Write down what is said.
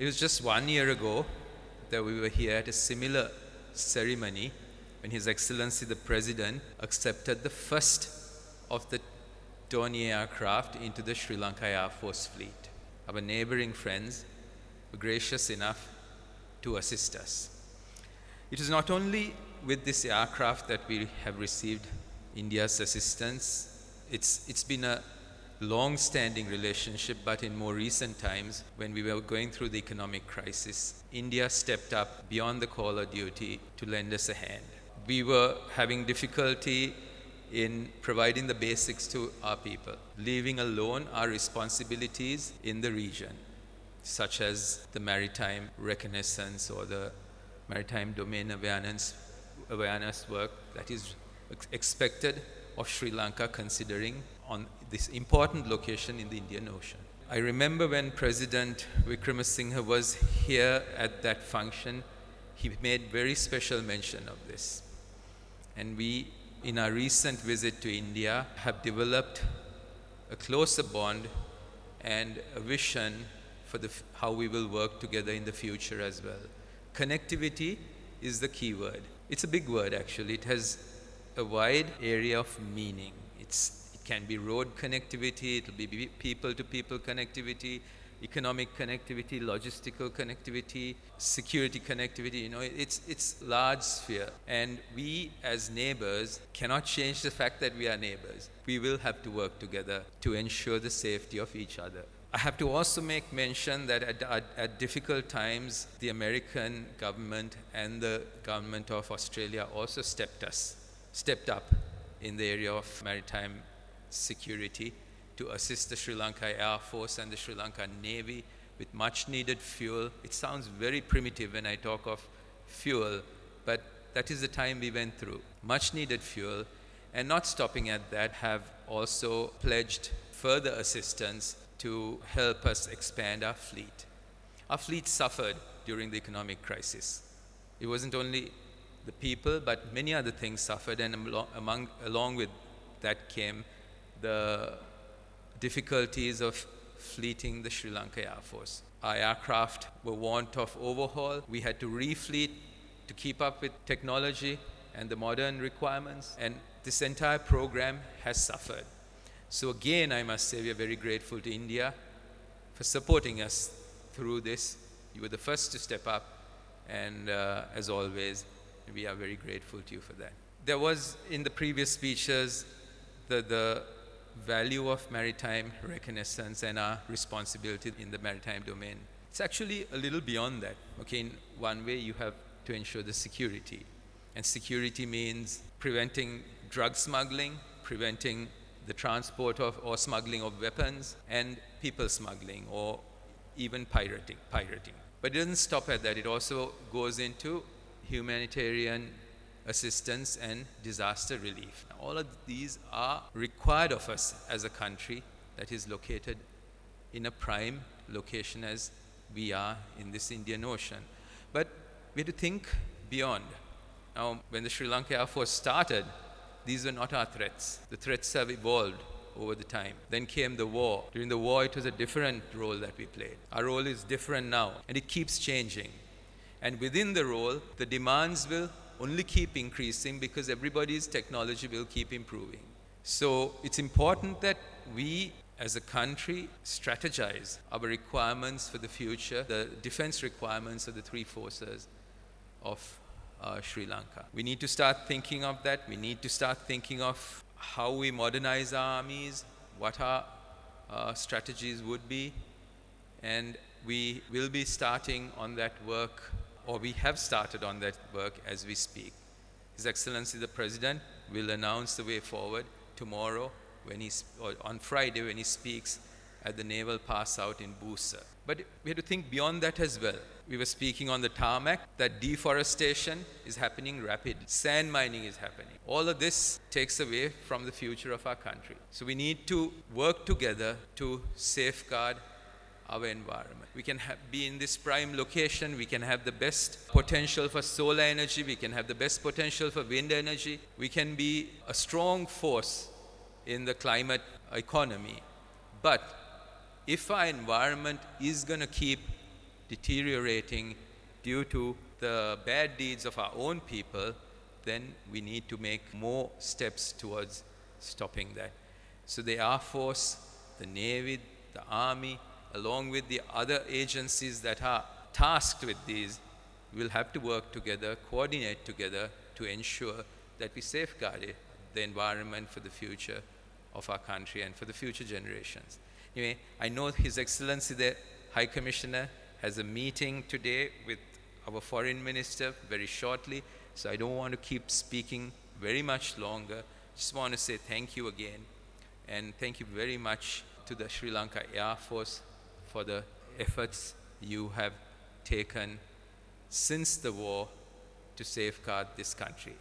It was just 1 year ago that we were here at a similar ceremony when His Excellency the President accepted the first of the Dornier aircraft into the Sri Lanka Air Force fleet. Our neighboring friends were gracious enough to assist us. It is not only with this aircraft that we have received India's assistance. It's been a long-standing relationship, but in more recent times, when we were going through the economic crisis, India stepped up beyond the call of duty to lend us a hand. We were having difficulty in providing the basics to our people, leaving alone our responsibilities in the region, such as the maritime reconnaissance or the maritime domain awareness work that is expected of Sri Lanka, considering on this important location in the Indian Ocean. I remember when President Wickremesinghe was here at that function, he made very special mention of this. And we, in our recent visit to India, have developed a closer bond and a vision for how we will work together in the future as well. Connectivity is the key word. It's a big word, actually. It has a wide area of meaning. It can be road connectivity, it will be people-to-people connectivity, economic connectivity, logistical connectivity, security connectivity. It's large sphere. And we as neighbors cannot change the fact that we are neighbors. We will have to work together to ensure the safety of each other. I have to also make mention that at difficult times, the American government and the government of Australia also stepped up in the area of maritime security to assist the Sri Lanka Air Force and the Sri Lanka Navy with much needed fuel. It sounds very primitive when I talk of fuel, but that is the time we went through. Much needed fuel, and not stopping at that, have also pledged further assistance to help us expand our fleet. Our fleet suffered during the economic crisis. It wasn't only the people, but many other things suffered, and along with that came the difficulties of fleeting the Sri Lanka Air Force. Our aircraft were want of overhaul. We had to refleet to keep up with technology and the modern requirements, and this entire program has suffered. So again, I must say we are very grateful to India for supporting us through this. You were the first to step up, and as always, we are very grateful to you for that. There was, in the previous speeches, the value of maritime reconnaissance and our responsibility in the maritime domain. It's actually a little beyond that. Okay, in one way, you have to ensure the security. And security means preventing drug smuggling, preventing the transport of or smuggling of weapons, and people smuggling, or even pirating. But it doesn't stop at that. It also goes into humanitarian assistance and disaster relief. Now, all of these are required of us as a country that is located in a prime location as we are in this Indian Ocean. But we have to think beyond. Now, when the Sri Lanka Air Force started, these were not our threats. The threats have evolved over the time. Then came the war. During the war, it was a different role that we played. Our role is different now, and it keeps changing. And within the role, the demands will only keep increasing because everybody's technology will keep improving. So it's important that we, as a country, strategize our requirements for the future, the defense requirements of the three forces of Sri Lanka. We need to start thinking of that. We need to start thinking of how we modernize our armies, what our strategies would be, and we will be starting on that work, or we have started on that work as we speak. His Excellency the President will announce the way forward tomorrow or on Friday when he speaks at the Naval Pass Out in Busa. But we have to think beyond that as well. We were speaking on the tarmac that deforestation is happening rapidly. Sand mining is happening. All of this takes away from the future of our country. So we need to work together to safeguard our environment. We can be in this prime location. We can have the best potential for solar energy. We can have the best potential for wind energy. We can be a strong force in the climate economy. But if our environment is going to keep deteriorating due to the bad deeds of our own people, then we need to make more steps towards stopping that. So the Air Force, the Navy, the Army, along with the other agencies that are tasked with these, will have to work together, coordinate together to ensure that we safeguard the environment for the future of our country and for the future generations. Anyway, I know His Excellency the High Commissioner has a meeting today with our Foreign Minister very shortly, so I don't want to keep speaking very much longer. Just want to say thank you again, and thank you very much to the Sri Lanka Air Force for the efforts you have taken since the war to safeguard this country.